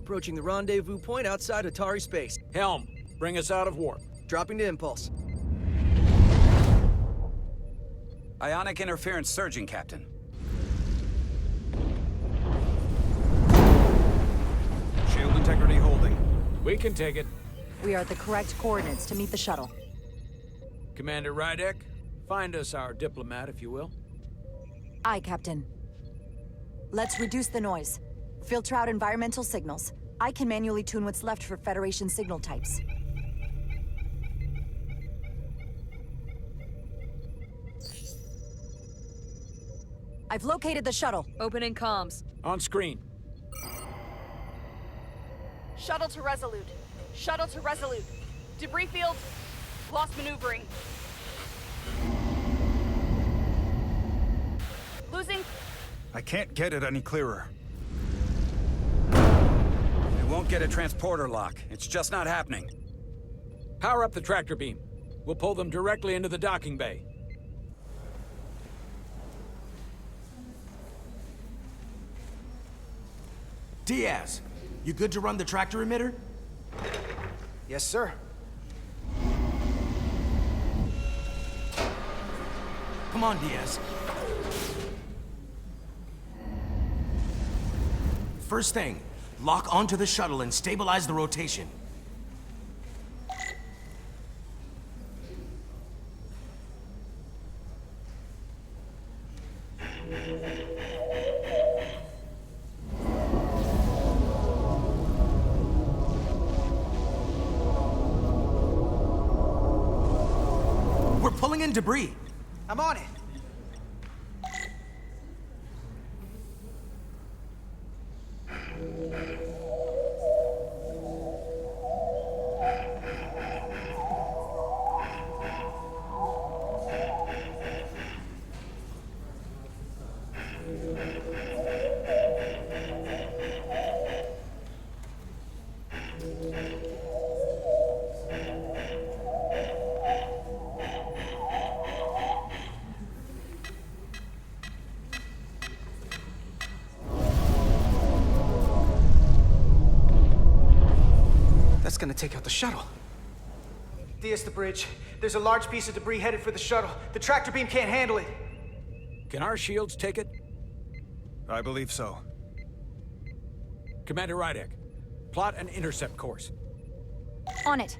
Approaching the rendezvous point outside Atari space. Helm, bring us out of warp. Dropping to impulse. Ionic interference surging, Captain. Shield integrity holding. We can take it. We are at the correct coordinates to meet the shuttle. Commander Rydek, find us our diplomat, if you will. Aye, Captain. Let's reduce the noise. Filter out environmental signals. I can manually tune what's left for Federation signal types. I've located the shuttle. Opening comms. On screen. Shuttle to Resolute. Shuttle to Resolute. Debris field. Lost maneuvering. Losing. I can't get it any clearer. We won't get a transporter lock. It's just not happening. Power up the tractor beam. We'll pull them directly into the docking bay. Diaz, you good to run the tractor emitter? Yes, sir. Come on, Diaz. First thing, lock onto the shuttle and stabilize the rotation. We're pulling in debris. I'm on it. That's gonna take out the shuttle. Diaz, the bridge. There's a large piece of debris headed for the shuttle. The tractor beam can't handle it. Can our shields take it? I believe so. Commander Rydek, plot an intercept course. On it.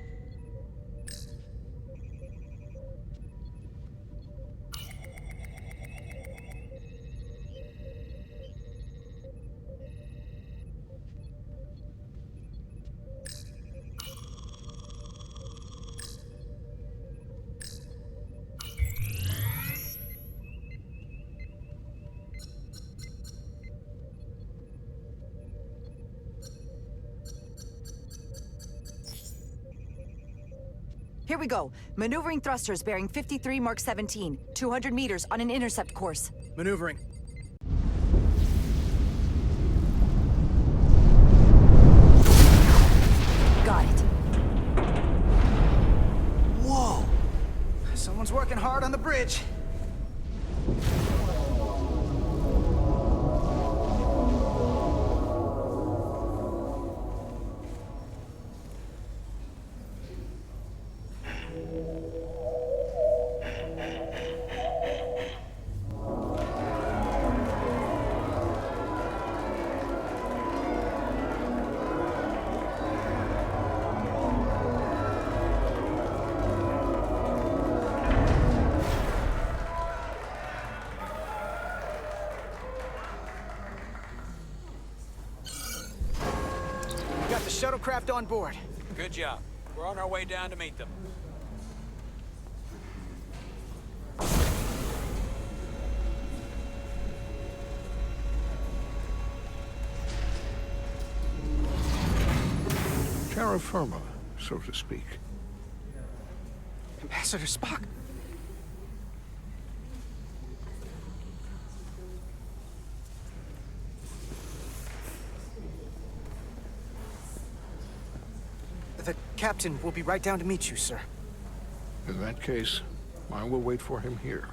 Here we go. Maneuvering thrusters bearing 53 Mark 17, 200 meters on an intercept course. Maneuvering. Got it. Whoa! Someone's working hard on the bridge. Got the shuttlecraft on board. Good job. We're on our way down to meet them. Terra firma, so to speak. Ambassador Spock. The captain will be right down to meet you, sir. In that case, I will wait for him here.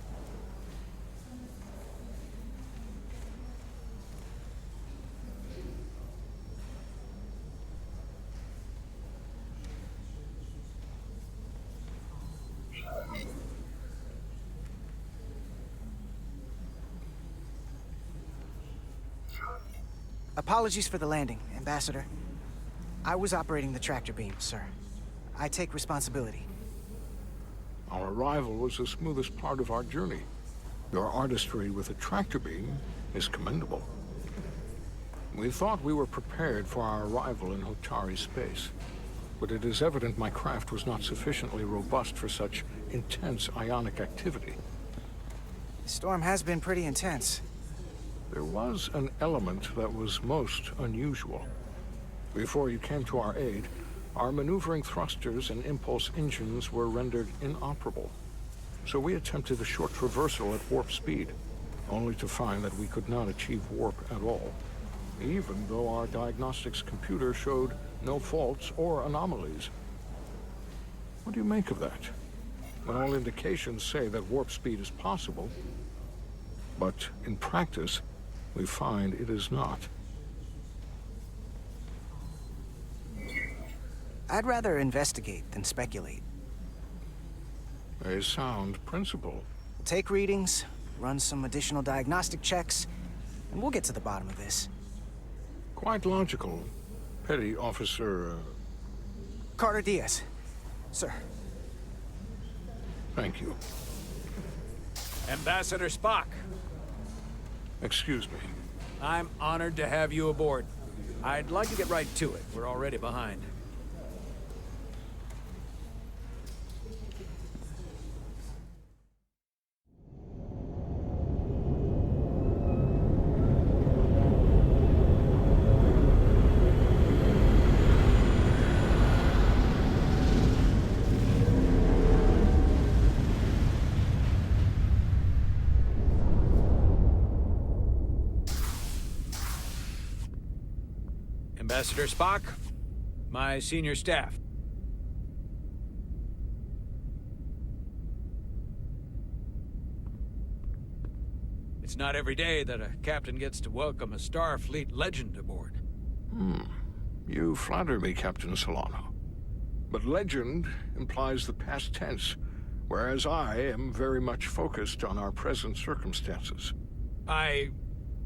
Apologies for the landing, Ambassador. I was operating the tractor beam, sir. I take responsibility. Our arrival was the smoothest part of our journey. Your artistry with the tractor beam is commendable. We thought we were prepared for our arrival in Hotari space, but it is evident my craft was not sufficiently robust for such intense ionic activity. The storm has been pretty intense. There was an element that was most unusual. Before you came to our aid, our maneuvering thrusters and impulse engines were rendered inoperable. So we attempted a short traversal at warp speed, only to find that we could not achieve warp at all, even though our diagnostics computer showed no faults or anomalies. What do you make of that? When all indications say that warp speed is possible, but in practice, we find it is not. I'd rather investigate than speculate. A sound principle. Take readings, run some additional diagnostic checks, and we'll get to the bottom of this. Quite logical. Petty Officer... Carter Diaz. Sir. Thank you. Ambassador Spock, Excuse me. I'm honored to have you aboard. I'd like to get right to it. We're already behind. Ambassador Spock, my senior staff. It's not every day that a captain gets to welcome a Starfleet legend aboard. You flatter me, Captain Solano. But legend implies the past tense, whereas I am very much focused on our present circumstances. I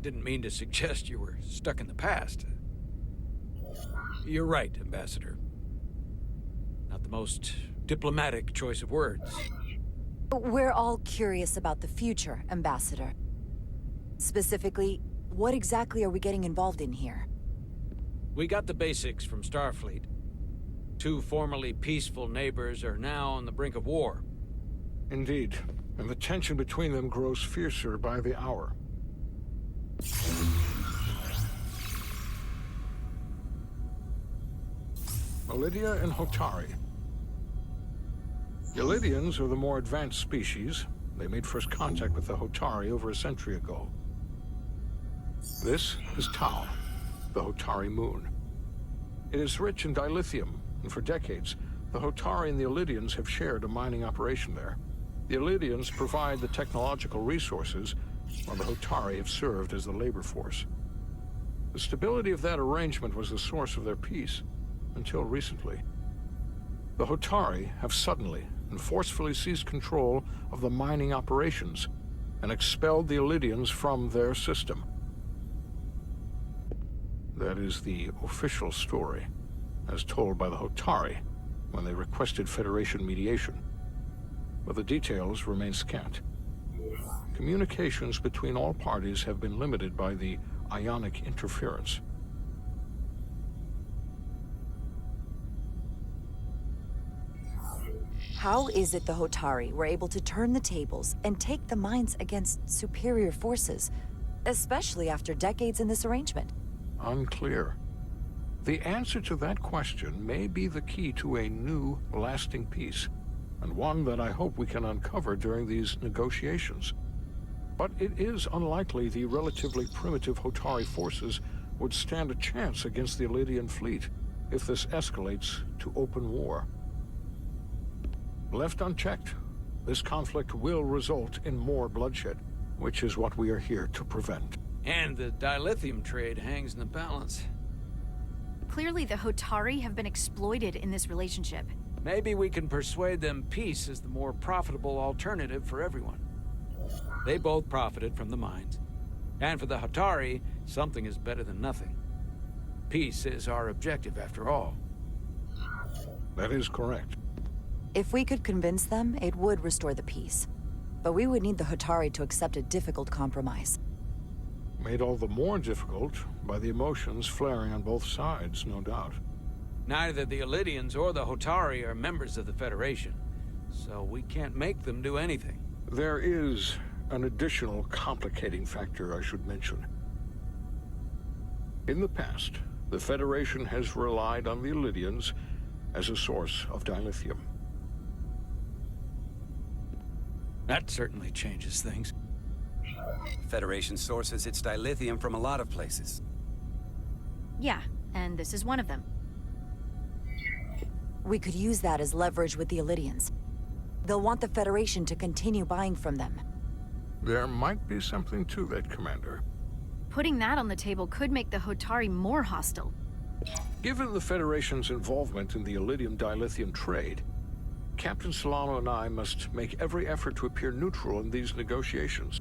didn't mean to suggest you were stuck in the past. You're right, Ambassador. Not the most diplomatic choice of words. We're all curious about the future, Ambassador. Specifically, what exactly are we getting involved in here? We got the basics from Starfleet. Two formerly peaceful neighbors are now on the brink of war. Indeed, and the tension between them grows fiercer by the hour. Lydia and Hotari. The Lydians are the more advanced species. They made first contact with the Hotari over a century ago. This is Tau, the Hotari moon. It is rich in dilithium, and for decades, the Hotari and the Lydians have shared a mining operation there. The Lydians provide the technological resources, while the Hotari have served as the labor force. The stability of that arrangement was the source of their peace, until recently. The Hotari have suddenly and forcefully seized control of the mining operations and expelled the Lydians from their system. That is the official story, as told by the Hotari when they requested Federation mediation. But the details remain scant. Communications between all parties have been limited by the ionic interference. How is it the Hotari were able to turn the tables and take the mines against superior forces, especially after decades in this arrangement? Unclear. The answer to that question may be the key to a new, lasting peace, and one that I hope we can uncover during these negotiations. But it is unlikely the relatively primitive Hotari forces would stand a chance against the Lydian fleet if this escalates to open war. Left unchecked, this conflict will result in more bloodshed, which is what we are here to prevent. And the dilithium trade hangs in the balance. Clearly, the Hotari have been exploited in this relationship. Maybe we can persuade them peace is the more profitable alternative for everyone. They both profited from the mines. And for the Hatari, something is better than nothing. Peace is our objective, after all. That is correct. If we could convince them, it would restore the peace. But we would need the Hatari to accept a difficult compromise. Made all the more difficult by the emotions flaring on both sides, no doubt. Neither the Illidians or the Hotari are members of the Federation, so we can't make them do anything. There is an additional complicating factor I should mention. In the past, the Federation has relied on the Illidians as a source of dilithium. That certainly changes things. Federation sources its dilithium from a lot of places. Yeah, and this is one of them. We could use that as leverage with the Illidians. They'll want the Federation to continue buying from them. There might be something to that, Commander. Putting that on the table could make the Hotari more hostile. Given the Federation's involvement in the Illidium dilithium trade, Captain Solano and I must make every effort to appear neutral in these negotiations.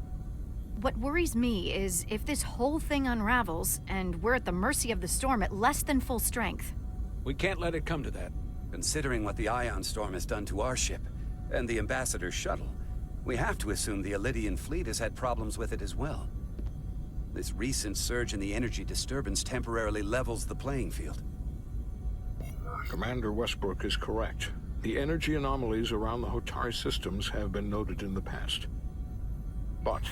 What worries me is if this whole thing unravels, and we're at the mercy of the storm at less than full strength. We can't let it come to that. Considering what the Ion Storm has done to our ship, and the Ambassador's shuttle, we have to assume the Illidian fleet has had problems with it as well. This recent surge in the energy disturbance temporarily levels the playing field. Commander Westbrook is correct. The energy anomalies around the Hotari systems have been noted in the past. But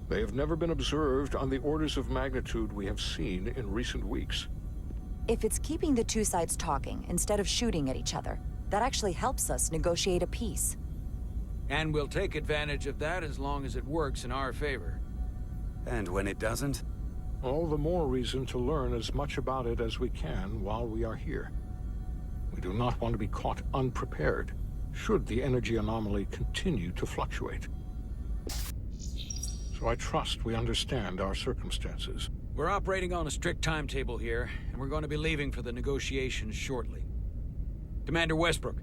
they have never been observed on the orders of magnitude we have seen in recent weeks. If it's keeping the two sides talking instead of shooting at each other, that actually helps us negotiate a peace. And we'll take advantage of that as long as it works in our favor. And when it doesn't? All the more reason to learn as much about it as we can while we are here. We do not want to be caught unprepared, should the energy anomaly continue to fluctuate. So I trust we understand our circumstances. We're operating on a strict timetable here, and we're going to be leaving for the negotiations shortly. Commander Westbrook,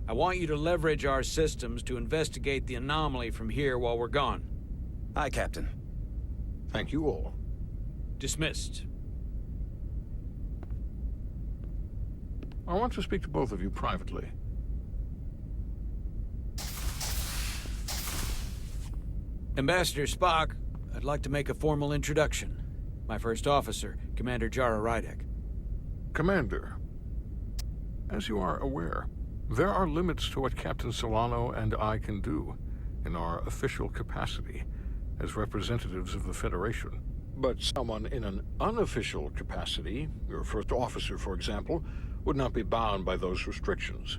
I want you to leverage our systems to investigate the anomaly from here while we're gone. Aye, Captain. Thank you all. Dismissed. I want to speak to both of you privately. Ambassador Spock, I'd like to make a formal introduction. My first officer, Commander Jara Rydek. Commander, as you are aware, there are limits to what Captain Solano and I can do in our official capacity as representatives of the Federation. But someone in an unofficial capacity, your first officer, for example, would not be bound by those restrictions.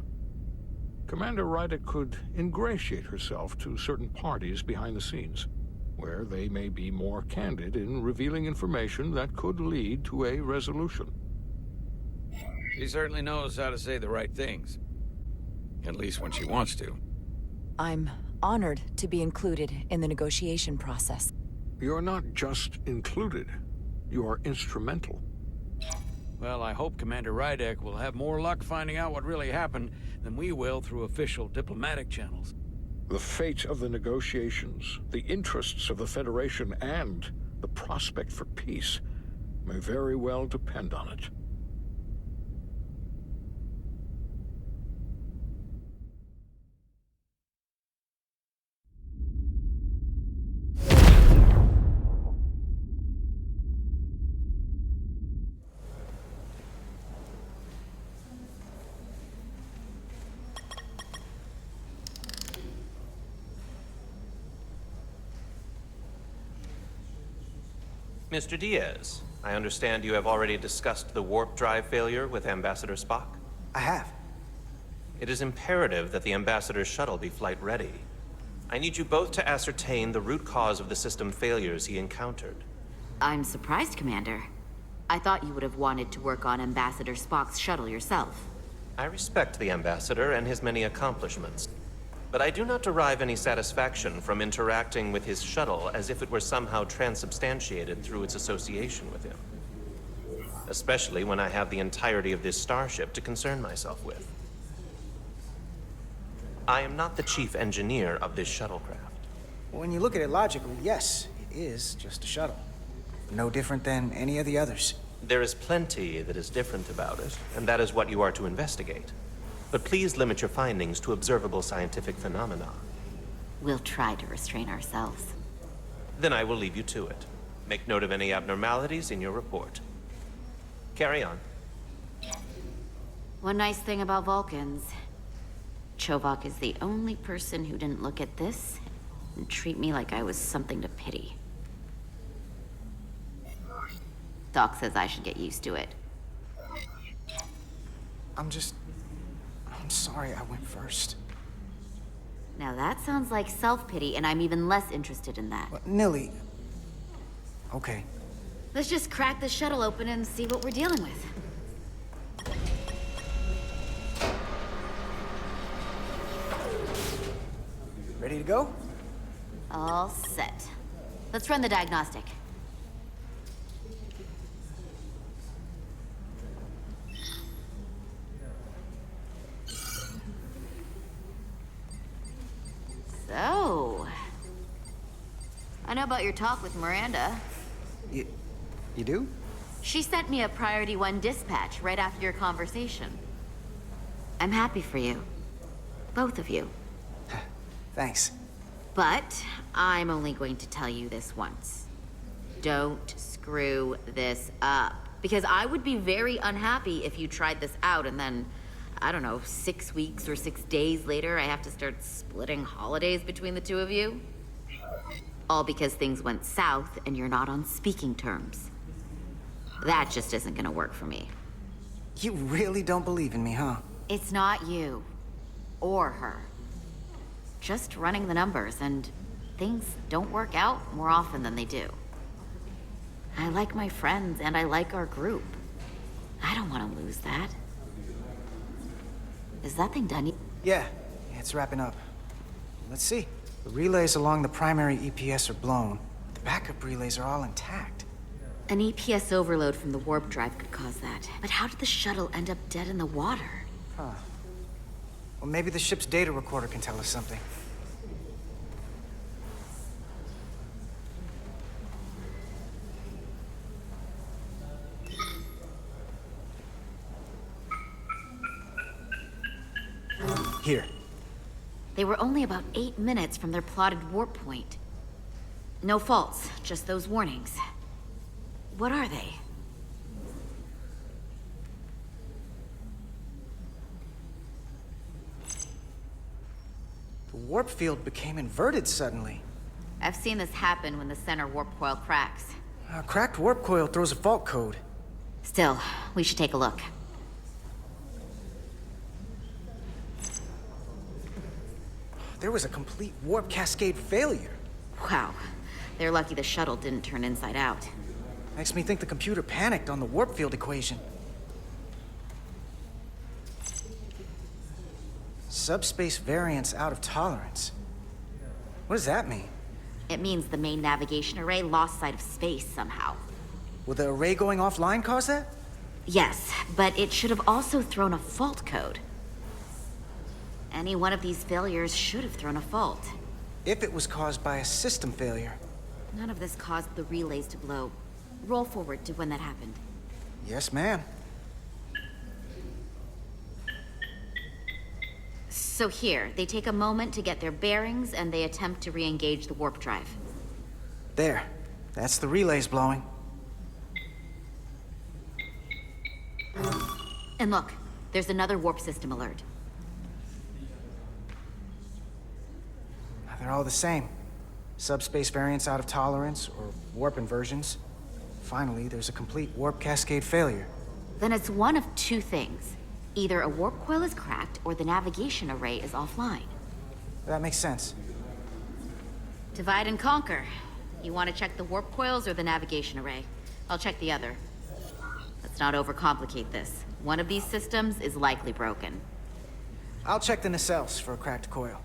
Commander Rydek could ingratiate herself to certain parties behind the scenes, where they may be more candid in revealing information that could lead to a resolution. She certainly knows how to say the right things. At least when she wants to. I'm honored to be included in the negotiation process. You're not just included, you are instrumental. Well, I hope Commander Rydek will have more luck finding out what really happened than we will through official diplomatic channels. The fate of the negotiations, the interests of the Federation, and the prospect for peace may very well depend on it. Mr. Diaz, I understand you have already discussed the warp drive failure with Ambassador Spock? I have. It is imperative that the Ambassador's shuttle be flight ready. I need you both to ascertain the root cause of the system failures he encountered. I'm surprised, Commander. I thought you would have wanted to work on Ambassador Spock's shuttle yourself. I respect the Ambassador and his many accomplishments, but I do not derive any satisfaction from interacting with his shuttle as if it were somehow transubstantiated through its association with him. Especially when I have the entirety of this starship to concern myself with. I am not the chief engineer of this shuttlecraft. When you look at it logically, yes, it is just a shuttle. No different than any of the others. There is plenty that is different about it, and that is what you are to investigate. But please limit your findings to observable scientific phenomena. We'll try to restrain ourselves. Then I will leave you to it. Make note of any abnormalities in your report. Carry on. One nice thing about Vulcans, Chovak is the only person who didn't look at this and treat me like I was something to pity. Doc says I should get used to it. I'm sorry I went first. Now that sounds like self-pity, and I'm even less interested in that. Nilly. Okay. Let's just crack the shuttle open and see what we're dealing with. Ready to go? All set. Let's run the diagnostic. So, I know about your talk with Miranda. You do? She sent me a Priority 1 dispatch right after your conversation. I'm happy for you. Both of you. Thanks. But I'm only going to tell you this once. Don't screw this up. Because I would be very unhappy if you tried this out and then, I don't know, 6 weeks or 6 days later, I have to start splitting holidays between the two of you. All because things went south and you're not on speaking terms. That just isn't gonna work for me. You really don't believe in me, huh? It's not you. Or her. Just running the numbers, and things don't work out more often than they do. I like my friends, and I like our group. I don't want to lose that. Is that thing done yet? Yeah, it's wrapping up. Let's see. The relays along the primary EPS are blown. The backup relays are all intact. An EPS overload from the warp drive could cause that. But how did the shuttle end up dead in the water? Huh. Well, maybe the ship's data recorder can tell us something. Here. They were only about 8 minutes from their plotted warp point. No faults, just those warnings. What are they? The warp field became inverted suddenly. I've seen this happen when the center warp coil cracks. A cracked warp coil throws a fault code. Still, we should take a look. There was a complete warp cascade failure. Wow. They're lucky the shuttle didn't turn inside out. Makes me think the computer panicked on the warp field equation. Subspace variance out of tolerance. What does that mean? It means the main navigation array lost sight of space somehow. Will the array going offline cause that? Yes, but it should have also thrown a fault code. Any one of these failures should have thrown a fault. If it was caused by a system failure. None of this caused the relays to blow. Roll forward to when that happened. Yes, ma'am. So here, they take a moment to get their bearings and they attempt to re-engage the warp drive. There. That's the relays blowing. And look, there's another warp system alert. They're all the same. Subspace variance out of tolerance, or warp inversions. Finally, there's a complete warp cascade failure. Then it's one of two things. Either a warp coil is cracked, or the navigation array is offline. That makes sense. Divide and conquer. You want to check the warp coils or the navigation array? I'll check the other. Let's not overcomplicate this. One of these systems is likely broken. I'll check the nacelles for a cracked coil.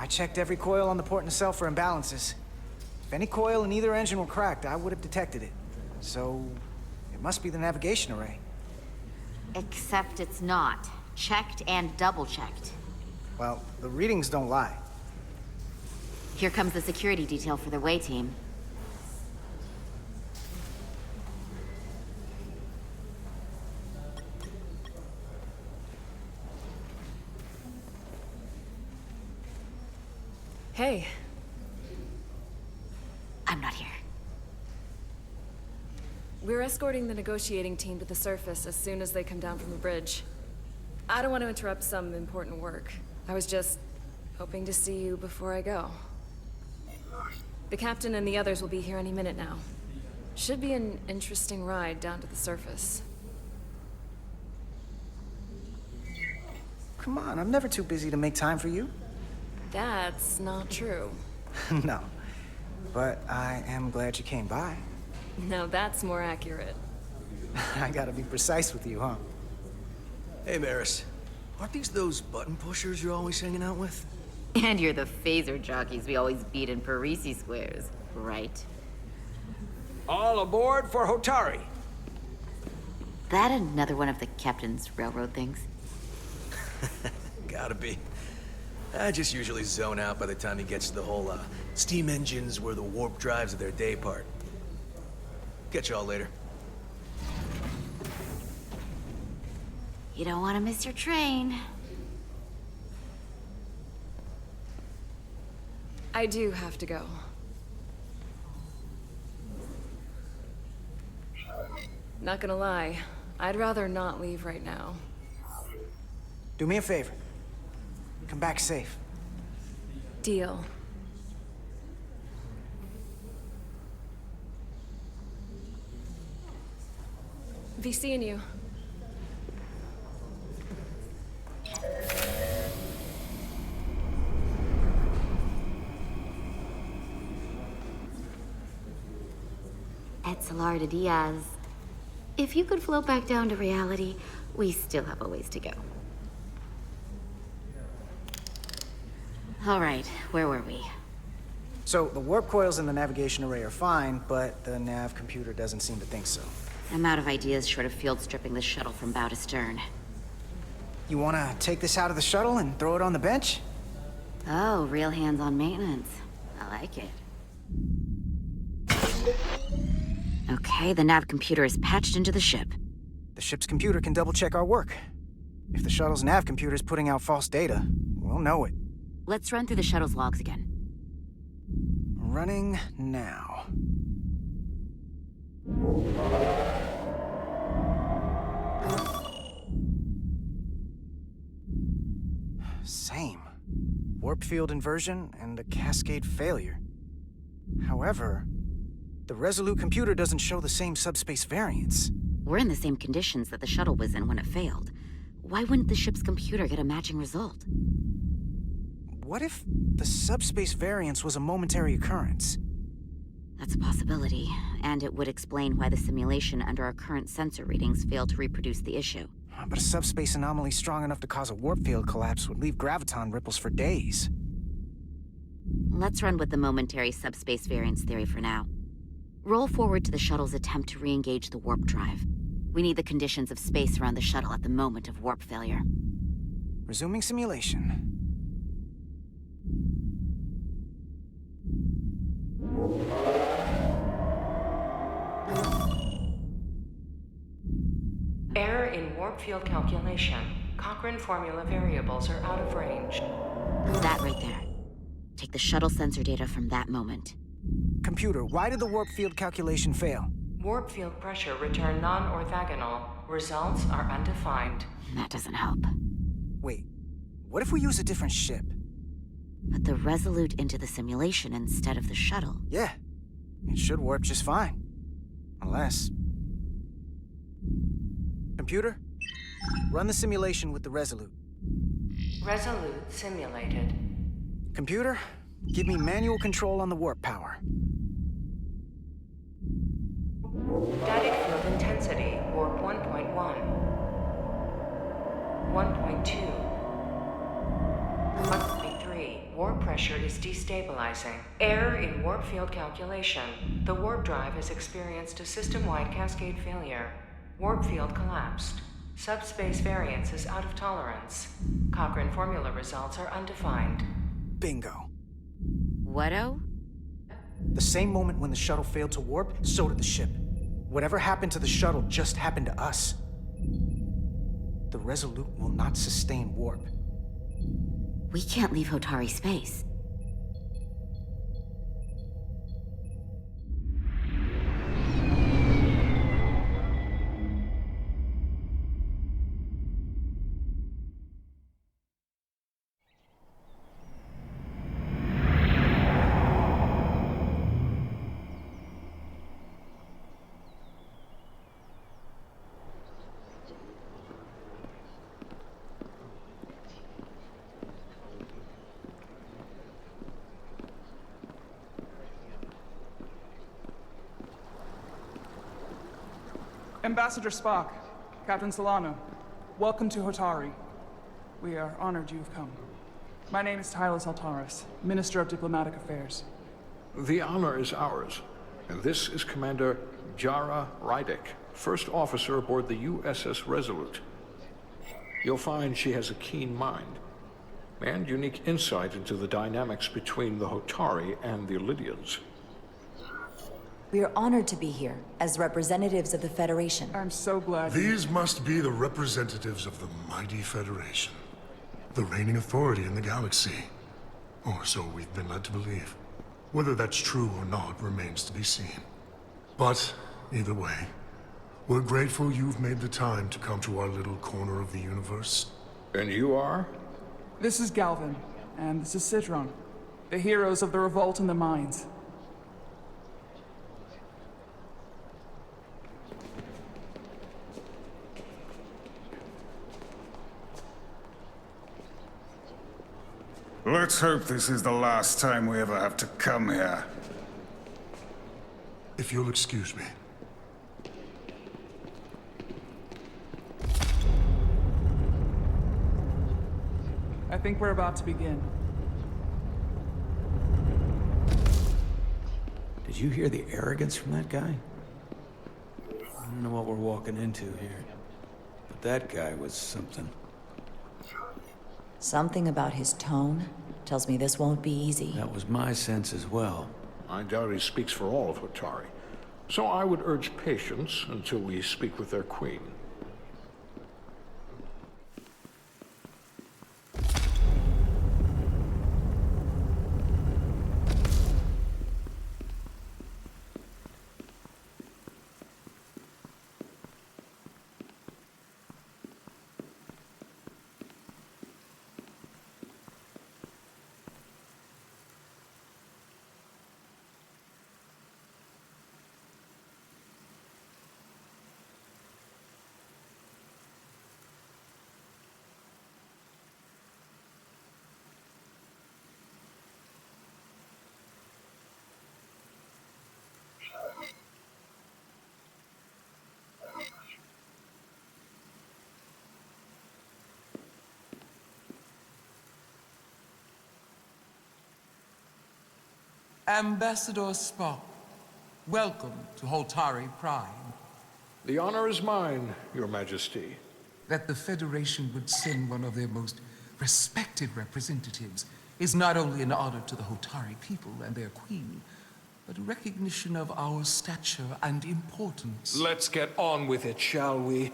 I checked every coil on the port nacelle for imbalances. If any coil in either engine were cracked, I would have detected it. So, it must be the navigation array. Except it's not. Checked and double-checked. Well, the readings don't lie. Here comes the security detail for the way team. Hey. I'm not here. We're escorting the negotiating team to the surface as soon as they come down from the bridge. I don't want to interrupt some important work. I was just hoping to see you before I go. The captain and the others will be here any minute now. Should be an interesting ride down to the surface. Come on, I'm never too busy to make time for you. That's not true. No. But I am glad you came by. No, that's more accurate. I gotta be precise with you, huh? Hey, Maris. Aren't these those button pushers you're always hanging out with? And you're the phaser jockeys we always beat in Parisi squares, right? All aboard for Hotari. That another one of the captain's railroad things? Gotta be. I just usually zone out by the time he gets to the whole, steam engines were the warp drives of their day part. Catch y'all later. You don't want to miss your train. I do have to go. Not gonna lie, I'd rather not leave right now. Do me a favor. Come back safe. Deal. Be seeing you. Etzelarda Diaz. If you could float back down to reality, we still have a ways to go. All right, where were we? So, the warp coils in the navigation array are fine, but the nav computer doesn't seem to think so. I'm out of ideas short of field stripping the shuttle from bow to stern. You wanna take this out of the shuttle and throw it on the bench? Oh, real hands-on maintenance. I like it. Okay, the nav computer is patched into the ship. The ship's computer can double-check our work. If the shuttle's nav computer is putting out false data, we'll know it. Let's run through the shuttle's logs again. Running now. Same. Warp field inversion and a cascade failure. However, the Resolute computer doesn't show the same subspace variance. We're in the same conditions that the shuttle was in when it failed. Why wouldn't the ship's computer get a matching result? What if the subspace variance was a momentary occurrence? That's a possibility, and it would explain why the simulation under our current sensor readings failed to reproduce the issue. But a subspace anomaly strong enough to cause a warp field collapse would leave graviton ripples for days. Let's run with the momentary subspace variance theory for now. Roll forward to the shuttle's attempt to re-engage the warp drive. We need the conditions of space around the shuttle at the moment of warp failure. Resuming simulation. Error in warp field calculation. Cochrane formula variables are out of range. That right there. Take the shuttle sensor data from that moment. Computer, why did the warp field calculation fail? Warp field pressure returned non-orthogonal. Results are undefined. That doesn't help. Wait, what if we use a different ship? Put the Resolute into the simulation instead of the shuttle. Yeah, it should warp just fine. Unless... Computer, run the simulation with the Resolute. Resolute simulated. Computer, give me manual control on the warp power. Static field intensity, warp 1.1. 1.2. 1.3. warp pressure is destabilizing. Error in warp field calculation. The warp drive has experienced a system-wide cascade failure. Warp field collapsed. Subspace variance is out of tolerance. Cochrane formula results are undefined. Bingo. What-o? The same moment when the shuttle failed to warp, so did the ship. Whatever happened to the shuttle just happened to us. The Resolute will not sustain warp. We can't leave Hotari space. Ambassador Spock, Captain Solano, welcome to Hotari. We are honored you have come. My name is Tylos Altaris, Minister of Diplomatic Affairs. The honor is ours, and this is Commander Jara Rydick, first officer aboard the USS Resolute. You'll find she has a keen mind, and unique insight into the dynamics between the Hotari and the Illidians. We are honored to be here, as representatives of the Federation. I'm so glad. These must be the representatives of the mighty Federation. The reigning authority in the galaxy. Or so we've been led to believe. Whether that's true or not remains to be seen. But, either way, we're grateful you've made the time to come to our little corner of the universe. And you are? This is Galvin, and this is Citron, the heroes of the revolt in the mines. Let's hope this is the last time we ever have to come here. If you'll excuse me. I think we're about to begin. Did you hear the arrogance from that guy? I don't know what we're walking into here, but that guy was something. Something about his tone tells me this won't be easy. That was my sense as well. I doubt he speaks for all of Hotari, so I would urge patience until we speak with their queen. Ambassador Spock, welcome to Hotari Prime. The honor is mine, Your Majesty. That the Federation would send one of their most respected representatives is not only an honor to the Hotari people and their queen, but a recognition of our stature and importance. Let's get on with it, shall we?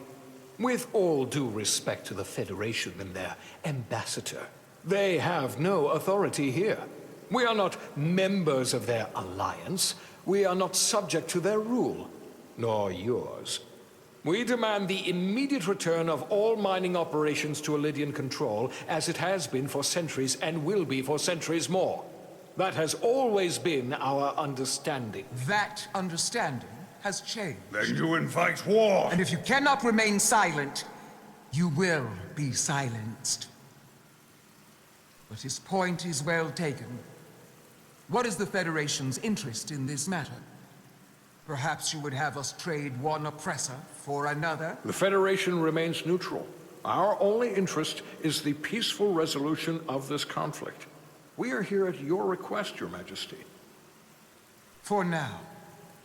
With all due respect to the Federation and their ambassador, they have no authority here. We are not members of their alliance. We are not subject to their rule, nor yours. We demand the immediate return of all mining operations to Illidian control, as it has been for centuries and will be for centuries more. That has always been our understanding. That understanding has changed. Then you invite war! And if you cannot remain silent, you will be silenced. But his point is well taken. What is the Federation's interest in this matter? Perhaps you would have us trade one oppressor for another? The Federation remains neutral. Our only interest is the peaceful resolution of this conflict. We are here at your request, Your Majesty. For now.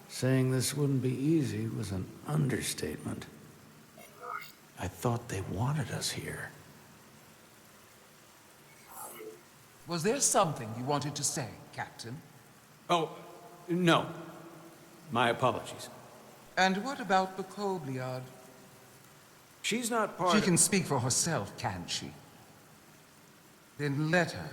Saying this wouldn't be easy was an understatement. I thought they wanted us here. Was there something you wanted to say, Captain? Oh, no. My apologies. And what about the Kobliad? She's not part She of... can speak for herself, can't she? Then let her.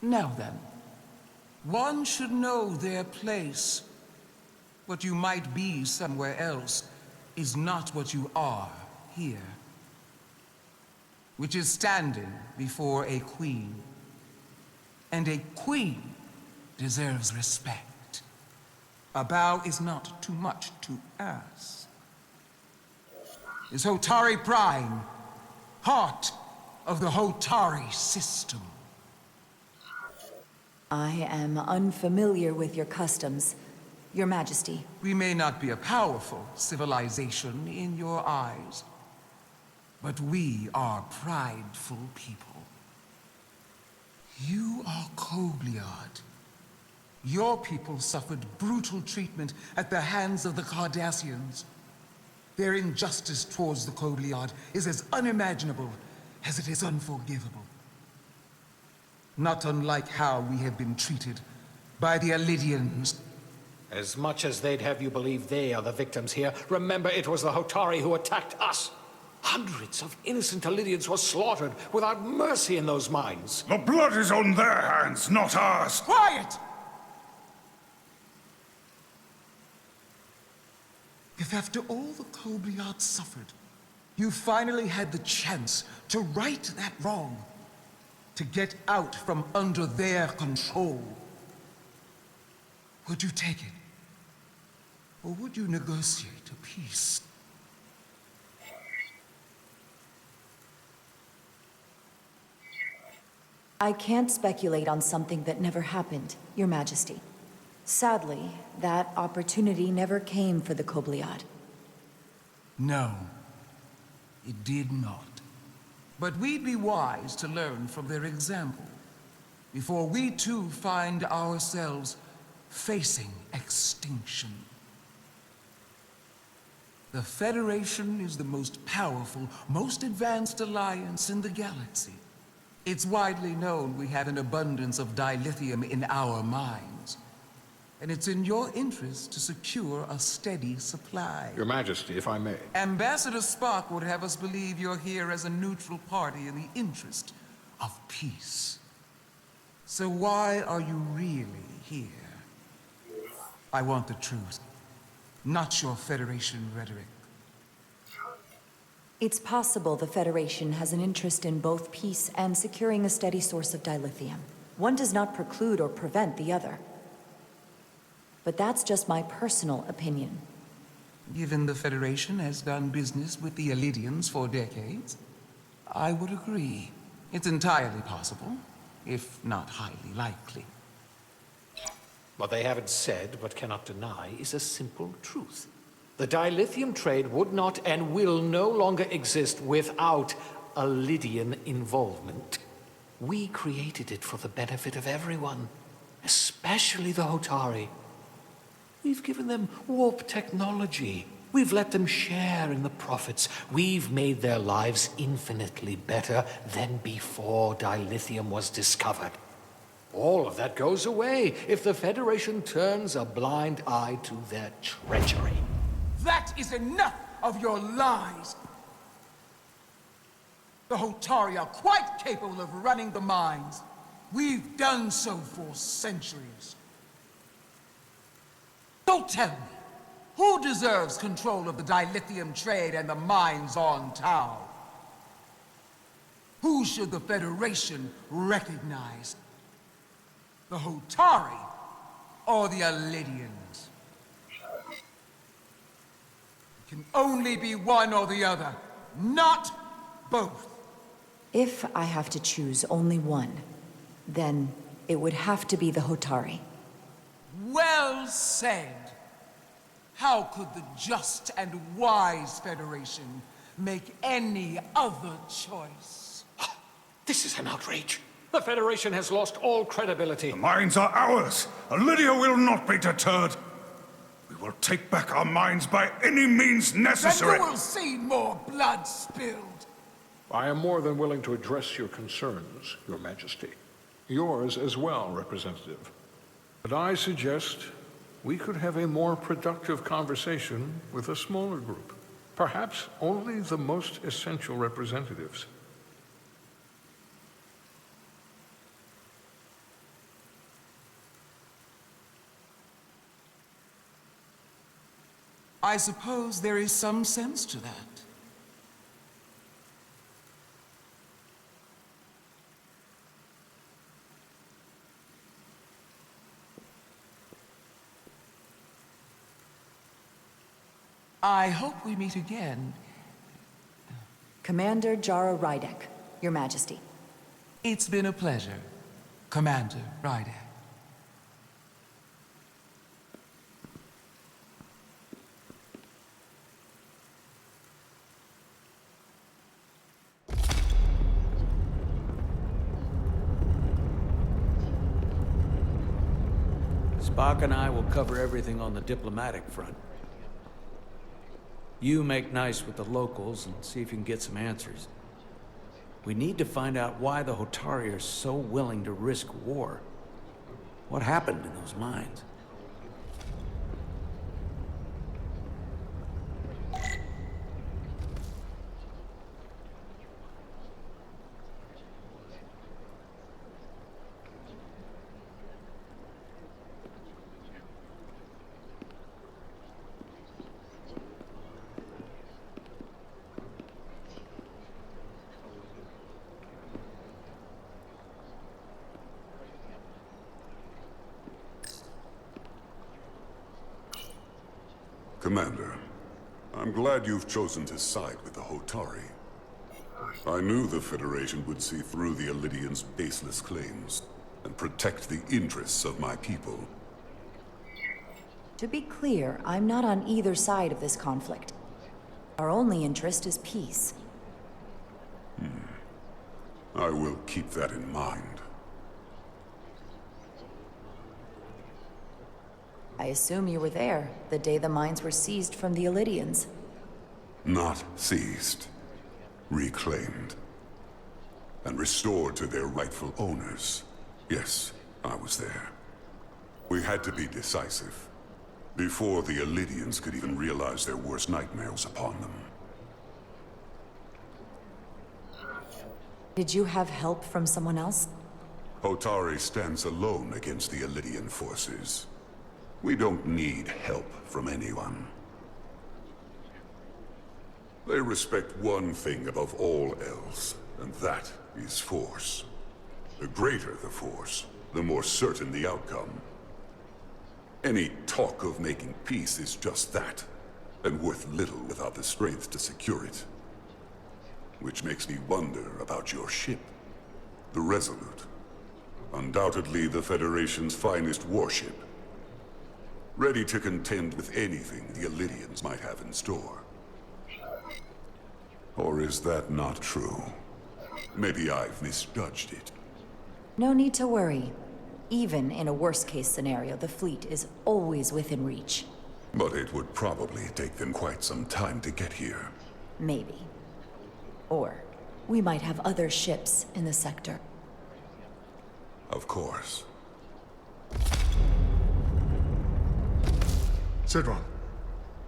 Now then, one should know their place. What you might be somewhere else is not what you are here. Which is standing before a queen. And a queen deserves respect. A bow is not too much to ask. Is Hotari Prime, heart of the Hotari system. I am unfamiliar with your customs, Your Majesty. We may not be a powerful civilization in your eyes, but we are prideful people. You are Kobliad. Your people suffered brutal treatment at the hands of the Cardassians. Their injustice towards the Kobliad is as unimaginable as it is unforgivable. Not unlike how we have been treated by the Alidians. As much as they'd have you believe they are the victims here, remember it was the Hotari who attacked us. Hundreds of innocent Alidians were slaughtered without mercy in those mines. The blood is on their hands, not ours. Quiet! If after all the Kobliad suffered, you finally had the chance to right that wrong, to get out from under their control, would you take it? Or would you negotiate a peace? I can't speculate on something that never happened, Your Majesty. Sadly, that opportunity never came for the Kobliad. No, it did not. But we'd be wise to learn from their example, before we too find ourselves facing extinction. The Federation is the most powerful, most advanced alliance in the galaxy. It's widely known we have an abundance of dilithium in our mines. And it's in your interest to secure a steady supply. Your Majesty, if I may. Ambassador Spock would have us believe you're here as a neutral party in the interest of peace. So why are you really here? I want the truth, not your Federation rhetoric. It's possible the Federation has an interest in both peace and securing a steady source of dilithium. One does not preclude or prevent the other. But that's just my personal opinion. Given the Federation has done business with the Alidians for decades, I would agree. It's entirely possible, if not highly likely. What they haven't said, but cannot deny, is a simple truth. The dilithium trade would not and will no longer exist without Alidian involvement. We created it for the benefit of everyone, especially the Hotari. We've given them warp technology. We've let them share in the profits. We've made their lives infinitely better than before dilithium was discovered. All of that goes away if the Federation turns a blind eye to their treachery. That is enough of your lies! The Hotari are quite capable of running the mines. We've done so for centuries. Don't tell me, who deserves control of the dilithium trade and the mines on Tau? Who should the Federation recognize? The Hotari or the Alidians? It can only be one or the other. not both. If I have to choose only one, then it would have to be the Hotari. Well said. How could the just and wise Federation make any other choice? This is an outrage. The Federation has lost all credibility. The mines are ours. Lydia will not be deterred. We will take back our mines by any means necessary. Then you will see more blood spilled. I am more than willing to address your concerns, Your Majesty. Yours as well, Representative. But I suggest we could have a more productive conversation with a smaller group. Perhaps only the most essential representatives. I suppose there is some sense to that. I hope we meet again. Commander Jara Rydek, Your Majesty. It's been a pleasure, Commander Rydek. Spock and I will cover everything on the diplomatic front. You make nice with the locals and see if you can get some answers. We need to find out why the Hotari are so willing to risk war. What happened in those mines? Commander, I'm glad you've chosen to side with the Hotari. I knew the Federation would see through the Elidians' baseless claims and protect the interests of my people. To be clear, I'm not on either side of this conflict. Our only interest is peace. I will keep that in mind. I assume you were there, the day the mines were seized from the Elidians. Not seized. Reclaimed. And restored to their rightful owners. Yes, I was there. We had to be decisive. Before the Elidians could even realize their worst nightmares upon them. Did you have help from someone else? Hotari stands alone against the Elidian forces. We don't need help from anyone. They respect one thing above all else, and that is force. The greater the force, the more certain the outcome. Any talk of making peace is just that, and worth little without the strength to secure it. Which makes me wonder about your ship, the Resolute. Undoubtedly the Federation's finest warship. Ready to contend with anything the Elidians might have in store. Or is that not true? Maybe I've misjudged it. No need to worry. Even in a worst-case scenario, the fleet is always within reach. But it would probably take them quite some time to get here. Maybe. Or we might have other ships in the sector. Of course. Sidron.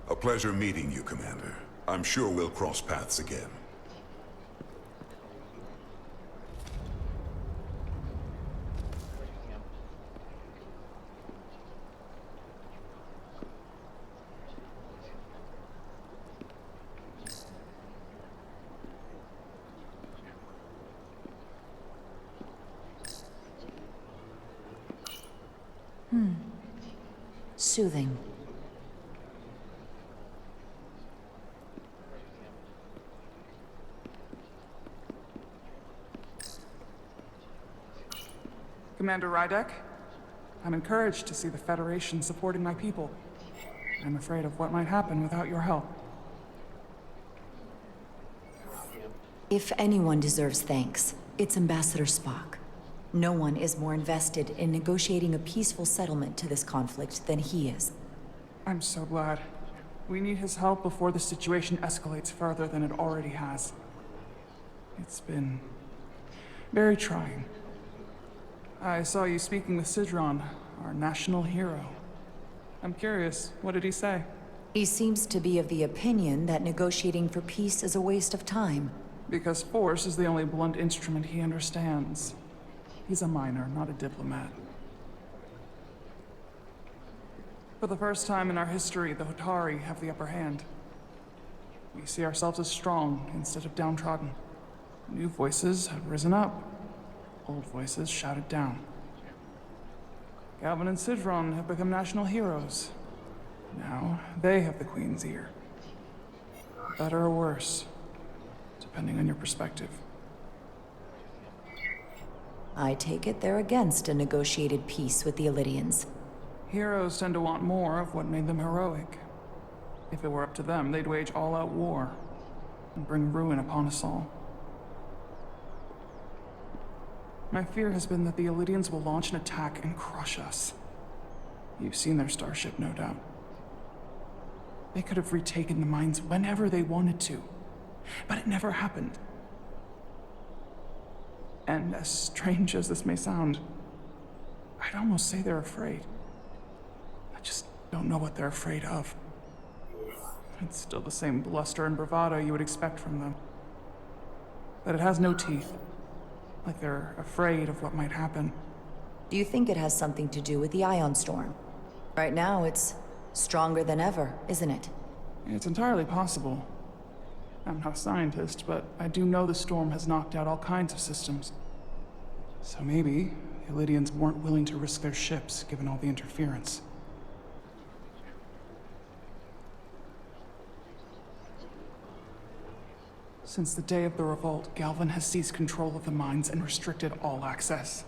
A pleasure meeting you, Commander. I'm sure we'll cross paths again. Soothing. Commander Rydek, I'm encouraged to see the Federation supporting my people. I'm afraid of what might happen without your help. If anyone deserves thanks, it's Ambassador Spock. No one is more invested in negotiating a peaceful settlement to this conflict than he is. I'm so glad. We need his help before the situation escalates further than it already has. It's been very trying. I saw you speaking with Sidron, our national hero. I'm curious, what did he say? He seems to be of the opinion that negotiating for peace is a waste of time. Because force is the only blunt instrument he understands. He's a miner, not a diplomat. For the first time in our history, the Hotari have the upper hand. We see ourselves as strong instead of downtrodden. New voices have risen up. Old voices shouted down. Galvin and Sidron have become national heroes. Now, they have the Queen's ear. Better or worse, depending on your perspective. I take it they're against a negotiated peace with the Illidians. Heroes tend to want more of what made them heroic. If it were up to them, they'd wage all-out war and bring ruin upon us all. My fear has been that the Illidians will launch an attack and crush us. You've seen their starship, no doubt. They could have retaken the mines whenever they wanted to, but it never happened. And as strange as this may sound, I'd almost say they're afraid. I just don't know what they're afraid of. It's still the same bluster and bravado you would expect from them. But it has no teeth. Like they're afraid of what might happen. Do you think it has something to do with the ion storm? Right now, it's stronger than ever, isn't it? It's entirely possible. I'm not a scientist, but I do know the storm has knocked out all kinds of systems. So maybe the Illidians weren't willing to risk their ships, given all the interference. Since the day of the revolt, Galvin has seized control of the mines and restricted all access.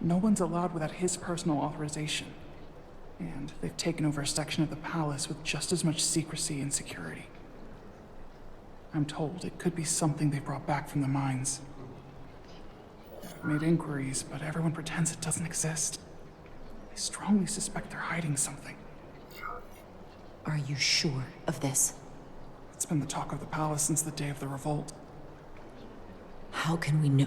No one's allowed without his personal authorization. And they've taken over a section of the palace with just as much secrecy and security. I'm told it could be something they brought back from the mines. I've made inquiries, but everyone pretends it doesn't exist. I strongly suspect they're hiding something. Are you sure of this? It's been the talk of the palace since the day of the revolt. How can we know?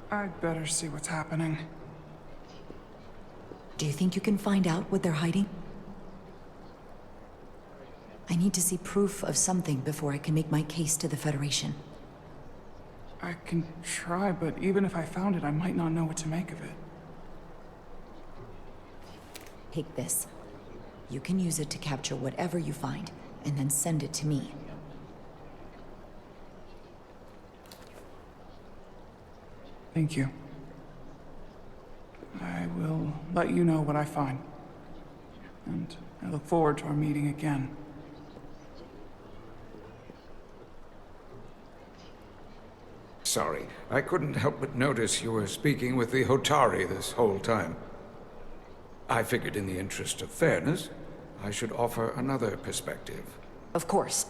I'd better see what's happening. Do you think you can find out what they're hiding? I need to see proof of something before I can make my case to the Federation. I can try, but even if I found it, I might not know what to make of it. Take this. You can use it to capture whatever you find, and then send it to me. Thank you. I will let you know what I find. And I look forward to our meeting again. Sorry, I couldn't help but notice you were speaking with the Hotari this whole time. I figured in the interest of fairness, I should offer another perspective. Of course.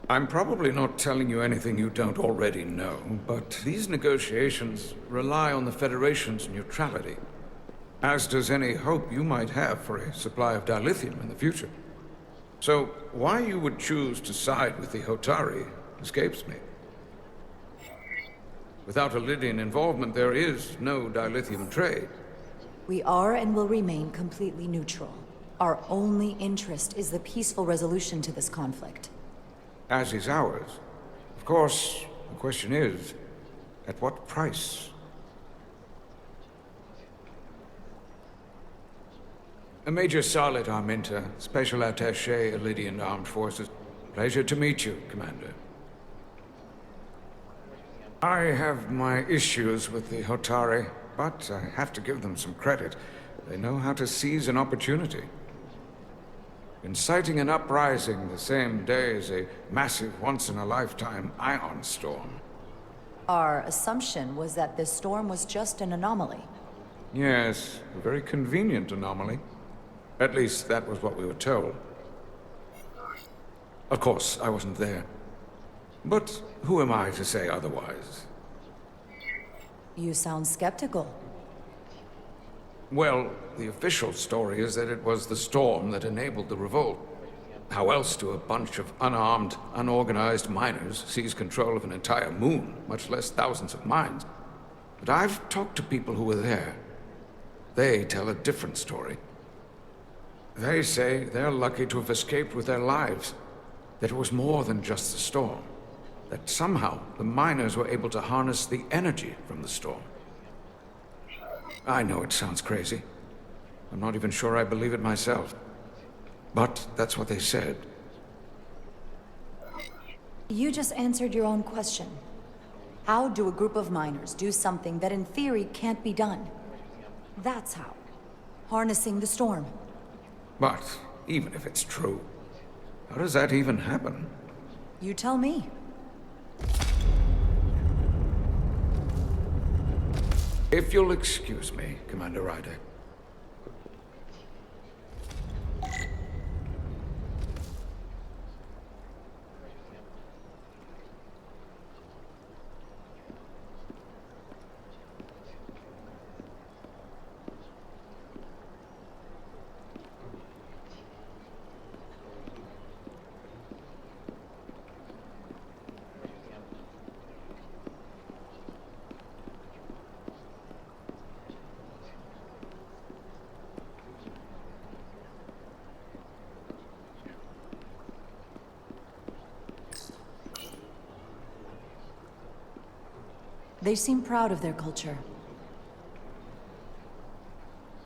I'm probably not telling you anything you don't already know, but these negotiations rely on the Federation's neutrality, as does any hope you might have for a supply of dilithium in the future. So, why you would choose to side with the Hotari escapes me. Without Illidian involvement, there is no dilithium trade. We are and will remain completely neutral. Our only interest is the peaceful resolution to this conflict. As is ours. Of course, the question is, at what price? Major Salit Arminta, Special Attaché, Illidian Armed Forces. Pleasure to meet you, Commander. I have my issues with the Hotari, but I have to give them some credit. They know how to seize an opportunity. inciting an uprising the same day as a massive, once-in-a-lifetime ion storm. Our assumption was that this storm was just an anomaly. Yes, a very convenient anomaly. At least, that was what we were told. Of course, I wasn't there. But who am I to say otherwise? You sound skeptical. Well, the official story is that it was the storm that enabled the revolt. How else do a bunch of unarmed, unorganized miners seize control of an entire moon, much less thousands of mines? But I've talked to people who were there. They tell a different story. They say they're lucky to have escaped with their lives. That it was more than just the storm. That somehow the miners were able to harness the energy from the storm. I know it sounds crazy. I'm not even sure I believe it myself. But that's what they said. You just answered your own question. How do a group of miners do something that in theory can't be done? That's how. Harnessing the storm. But even if it's true, how does that even happen? You tell me. If you'll excuse me, Commander Ryder. They seem proud of their culture.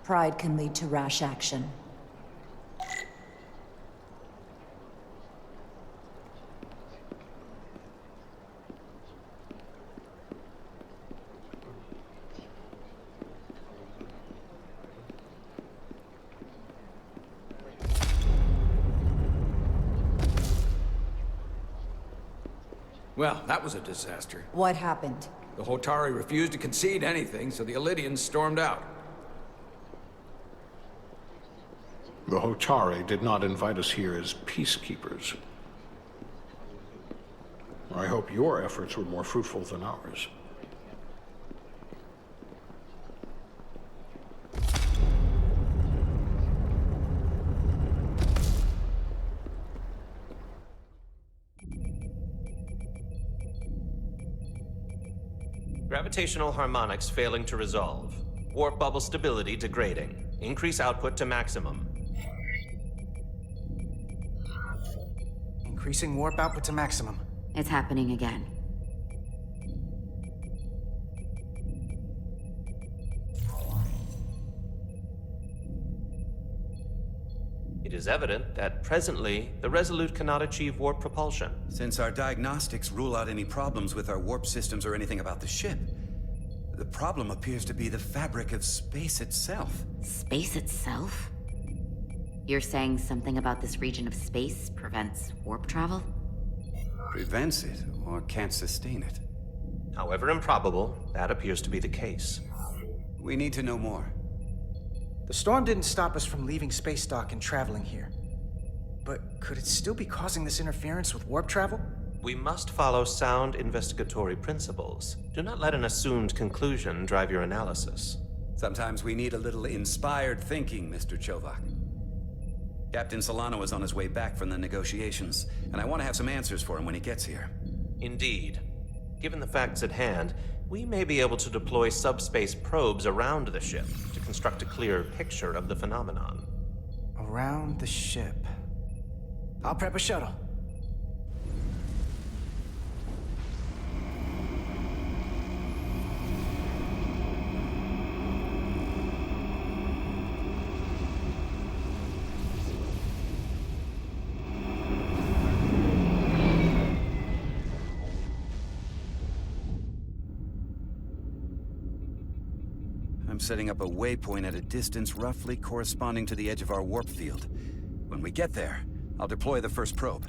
Pride can lead to rash action. Well, that was a disaster. What happened? The Hotari refused to concede anything, so the Elydians stormed out. The Hotari did not invite us here as peacekeepers. I hope your efforts were more fruitful than ours. Gravitational harmonics failing to resolve. Warp bubble stability degrading. Increase output to maximum. Increasing warp output to maximum. It's happening again. It is evident that presently, the Resolute cannot achieve warp propulsion. Since our diagnostics rule out any problems with our warp systems or anything about the ship, the problem appears to be the fabric of space itself. Space itself? You're saying something about this region of space prevents warp travel? Prevents it, or can't sustain it. However improbable, that appears to be the case. We need to know more. The storm didn't stop us from leaving space dock and traveling here. But could it still be causing this interference with warp travel? We must follow sound investigatory principles. Do not let an assumed conclusion drive your analysis. Sometimes we need a little inspired thinking, Mr. Chovak. Captain Solano is on his way back from the negotiations, and I want to have some answers for him when he gets here. Indeed. Given the facts at hand, we may be able to deploy subspace probes around the ship to construct a clear picture of the phenomenon. Around the ship. I'll prep a shuttle. I'm setting up a waypoint at a distance roughly corresponding to the edge of our warp field. When we get there, I'll deploy the first probe.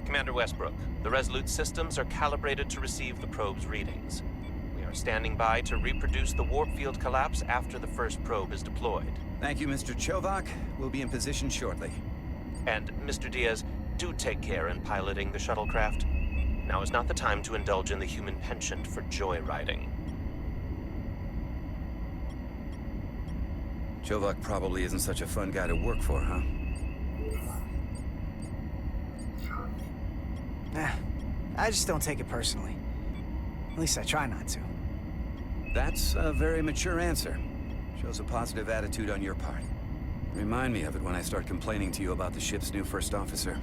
Commander Westbrook, the Resolute systems are calibrated to receive the probe's readings. We are standing by to reproduce the warp field collapse after the first probe is deployed. Thank you, Mr. Chovak. We'll be in position shortly. And, Mr. Diaz, do take care in piloting the shuttlecraft. Now is not the time to indulge in the human penchant for joyriding. Chovak probably isn't such a fun guy to work for, huh? I just don't take it personally. At least I try not to. That's a very mature answer. Shows a positive attitude on your part. Remind me of it when I start complaining to you about the ship's new first officer.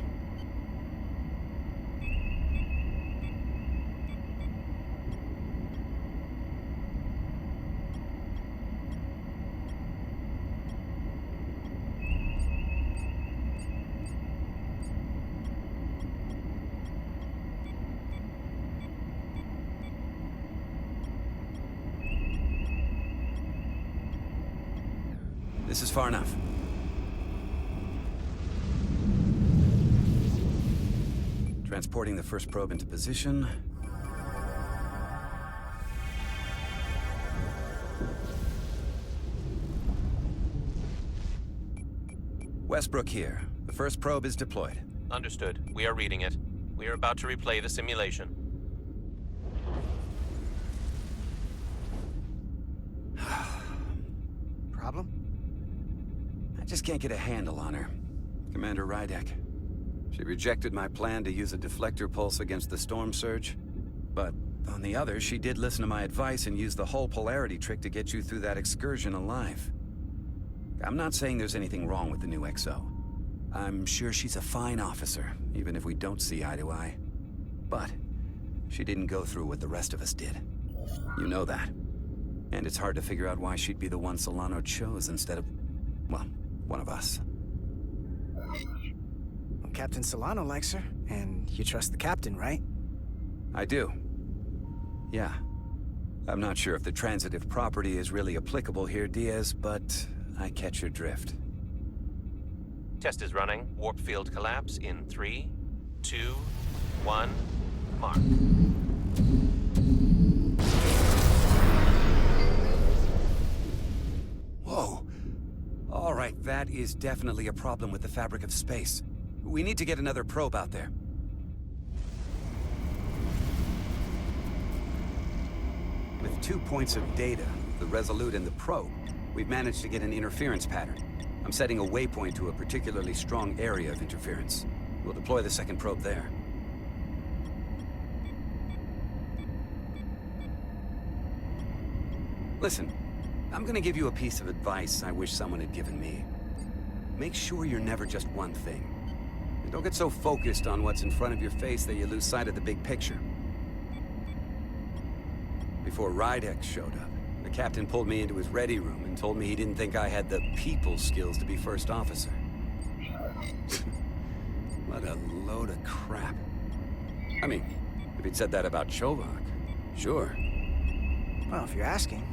This is far enough. Transporting the first probe into position. Westbrook here. The first probe is deployed. Understood. We are reading it. We are about to replay the simulation. Problem? I just can't get a handle on her. Commander Rydek. She rejected my plan to use a deflector pulse against the storm surge. But on the other, she did listen to my advice and use the whole polarity trick to get you through that excursion alive. I'm not saying there's anything wrong with the new XO. I'm sure she's a fine officer, even if we don't see eye to eye. But she didn't go through what the rest of us did. You know that. And it's hard to figure out why she'd be the one Solano chose instead of, well, one of us. Well, Captain Solano likes her, and you trust the captain, right? I do. Yeah. I'm not sure if the transitive property is really applicable here, Diaz, but I catch your drift. Test is running. Warp field collapse in 3, 2, 1, mark. Whoa. All right, that is definitely a problem with the fabric of space. We need to get another probe out there. With 2 points of data, the Resolute and the probe, we've managed to get an interference pattern. I'm setting a waypoint to a particularly strong area of interference. We'll deploy the second probe there. Listen, I'm gonna give you a piece of advice I wish someone had given me. Make sure you're never just one thing. And don't get so focused on what's in front of your face that you lose sight of the big picture. Before Rydek showed up, the captain pulled me into his ready room and told me he didn't think I had the people skills to be first officer. What a load of crap. I mean, if he'd said that about Chovak, sure. Well, if you're asking,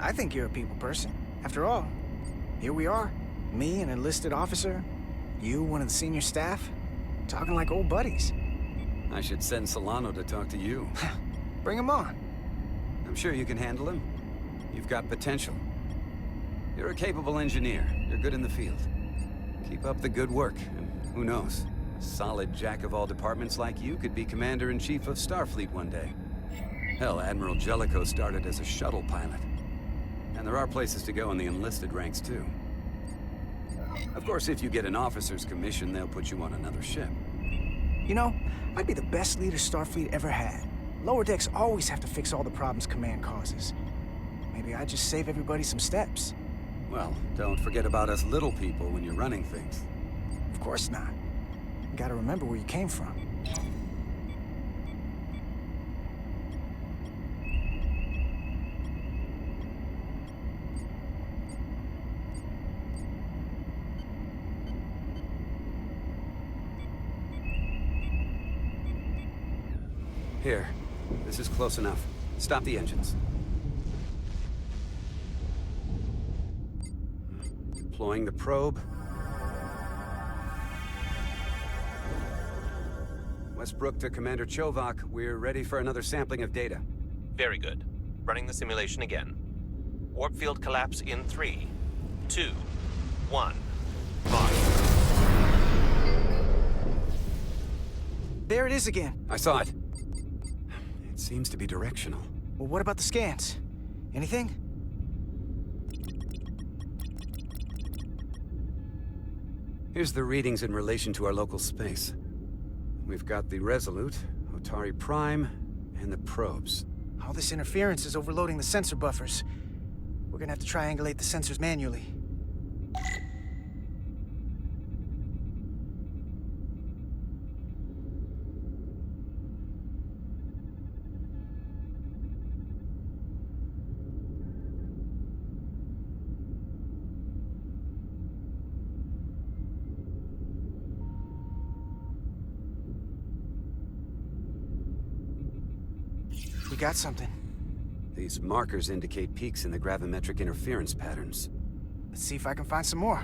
I think you're a people person. After all, here we are. Me, an enlisted officer. You, one of the senior staff. Talking like old buddies. I should send Solano to talk to you. Bring him on. I'm sure you can handle him. You've got potential. You're a capable engineer. You're good in the field. Keep up the good work, and who knows? A solid jack of all departments like you could be Commander-in-Chief of Starfleet one day. Hell, Admiral Jellicoe started as a shuttle pilot. And there are places to go in the enlisted ranks, too. Of course, if you get an officer's commission, they'll put you on another ship. You know, I'd be the best leader Starfleet ever had. Lower decks always have to fix all the problems Command causes. Maybe I just save everybody some steps. Well, don't forget about us little people when you're running things. Of course not. You gotta remember where you came from. Here, this is close enough. Stop the engines. Deploying the probe. Westbrook to Commander Chovak. We're ready for another sampling of data. Very good. Running the simulation again. Warp field collapse in 3, 2, 1. There it is again. I saw it. It seems to be directional. Well, what about the scans? Anything? Here's the readings in relation to our local space. We've got the Resolute, Otari Prime, and the probes. All this interference is overloading the sensor buffers. We're gonna have to triangulate the sensors manually. We got something. These markers indicate peaks in the gravimetric interference patterns. Let's see if I can find some more.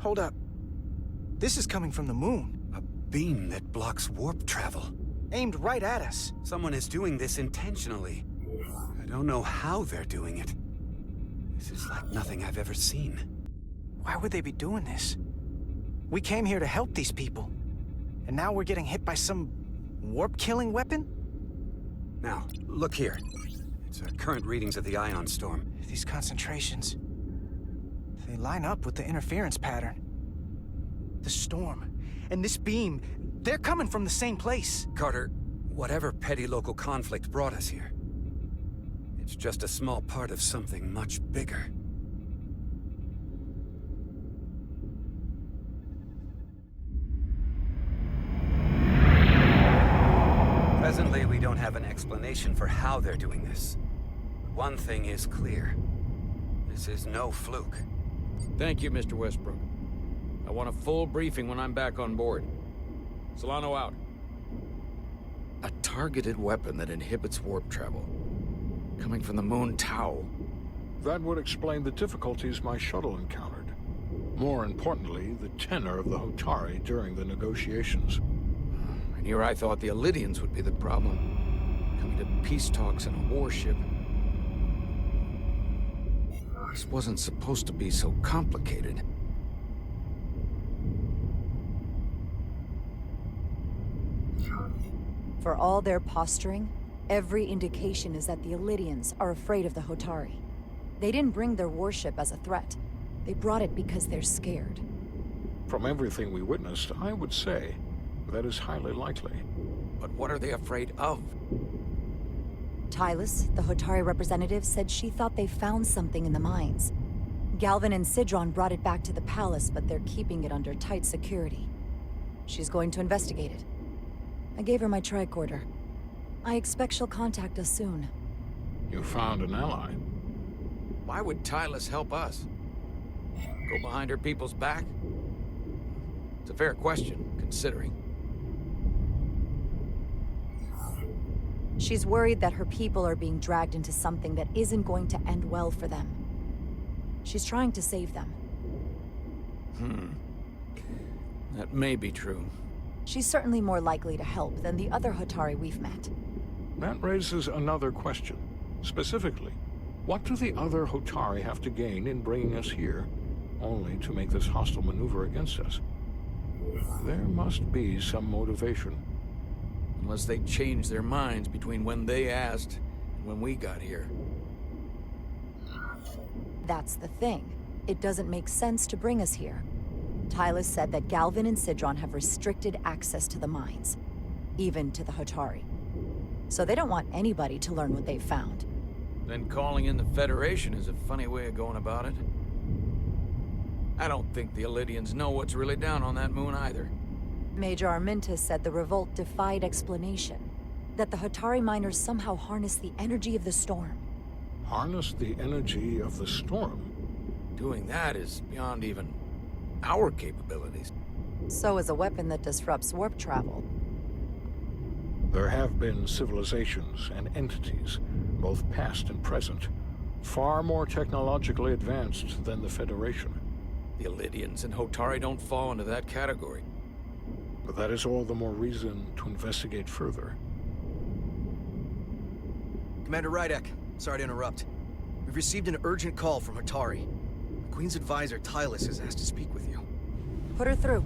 Hold up. This is coming from the moon. A beam that blocks warp travel. Aimed right at us. Someone is doing this intentionally. I don't know how they're doing it. This is like nothing I've ever seen. Why would they be doing this? We came here to help these people. And now we're getting hit by some warp-killing weapon? Now, look here. It's our current readings of the ion storm. These concentrations... they line up with the interference pattern. The storm, and this beam, they're coming from the same place. Carter, whatever petty local conflict brought us here, it's just a small part of something much bigger. Presently, we don't have an explanation for how they're doing this. One thing is clear. This is no fluke. Thank you, Mr. Westbrook. I want a full briefing when I'm back on board. Solano out. A targeted weapon that inhibits warp travel. Coming from the moon Tau. That would explain the difficulties my shuttle encountered. More importantly, the tenor of the Hotari during the negotiations. And here I thought the Elydians would be the problem. Coming to peace talks in a warship. This wasn't supposed to be so complicated. For all their posturing, every indication is that the Elydians are afraid of the Hotari. They didn't bring their warship as a threat. They brought it because they're scared. From everything we witnessed, I would say that is highly likely. But what are they afraid of? Tylus, the Hotari representative, said she thought they found something in the mines. Galvin and Sidron brought it back to the palace, but they're keeping it under tight security. She's going to investigate it. I gave her my tricorder. I expect she'll contact us soon. You found an ally. Why would Tylus help us? Go behind her people's back? It's a fair question, considering. She's worried that her people are being dragged into something that isn't going to end well for them. She's trying to save them. That may be true. She's certainly more likely to help than the other Hotari we've met. That raises another question. Specifically, what do the other Hotari have to gain in bringing us here, only to make this hostile maneuver against us? There must be some motivation. Unless they changed their minds between when they asked and when we got here. That's the thing. It doesn't make sense to bring us here. Tylus said that Galvin and Sidron have restricted access to the mines, even to the Hotari. So they don't want anybody to learn what they've found. Then calling in the Federation is a funny way of going about it. I don't think the Elydians know what's really down on that moon either. Major Armintas said the revolt defied explanation. That the Hotari miners somehow harness the energy of the storm. Harness the energy of the storm? Doing that is beyond even our capabilities. So is a weapon that disrupts warp travel. There have been civilizations and entities, both past and present, far more technologically advanced than the Federation. The Elydians and Hotari don't fall into that category. But that is all the more reason to investigate further. Commander Rydek, sorry to interrupt. We've received an urgent call from Hotari. The Queen's advisor, Tylus, has asked to speak with you. Put her through.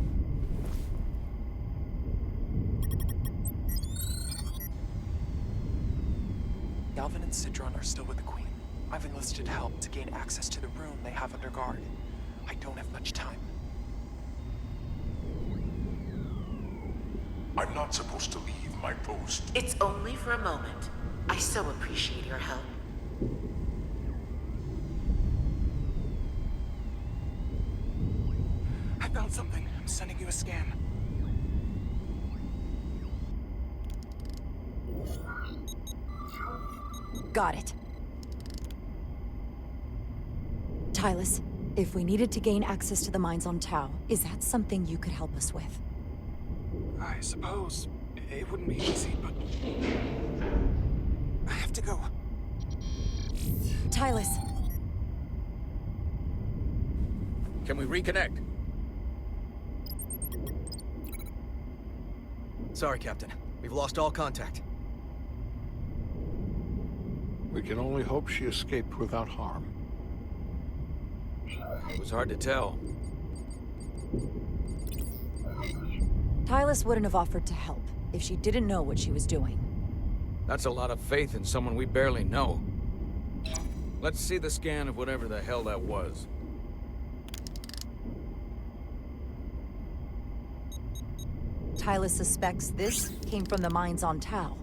Galvin and Sidron are still with the Queen. I've enlisted help to gain access to the room they have under guard. I don't have much time. I'm not supposed to leave my post. It's only for a moment. I so appreciate your help. I found something. I'm sending you a scan. Got it. Tylus, if we needed to gain access to the mines on Tau, is that something you could help us with? I suppose it wouldn't be easy, but I have to go. Tylus. Can we reconnect? Sorry, Captain. We've lost all contact. We can only hope she escaped without harm. It was hard to tell. Tylus wouldn't have offered to help if she didn't know what she was doing. That's a lot of faith in someone we barely know. Let's see the scan of whatever the hell that was. Tylus suspects this came from the mines on Tau.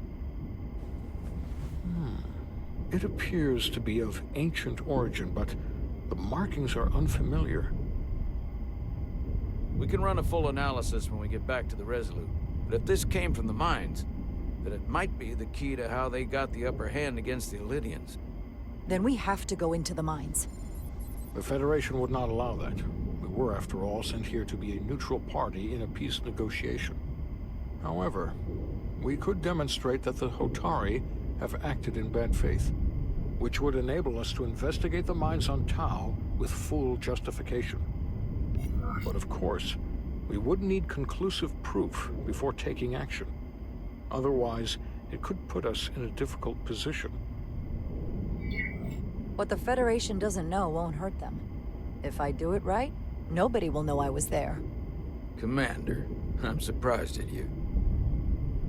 It appears to be of ancient origin, but the markings are unfamiliar. We can run a full analysis when we get back to the Resolute. But if this came from the mines, then it might be the key to how they got the upper hand against the Elydians. Then we have to go into the mines. The Federation would not allow that. We were, after all, sent here to be a neutral party in a peace negotiation. However, we could demonstrate that the Hotari have acted in bad faith, which would enable us to investigate the mines on Tau with full justification. But of course, we would need conclusive proof before taking action. Otherwise, it could put us in a difficult position. What the Federation doesn't know won't hurt them. If I do it right, nobody will know I was there. Commander, I'm surprised at you.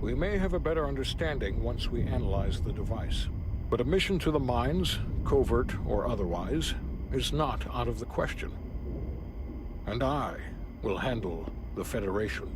We may have a better understanding once we analyze the device. But a mission to the mines, covert or otherwise, is not out of the question. And I will handle the Federation.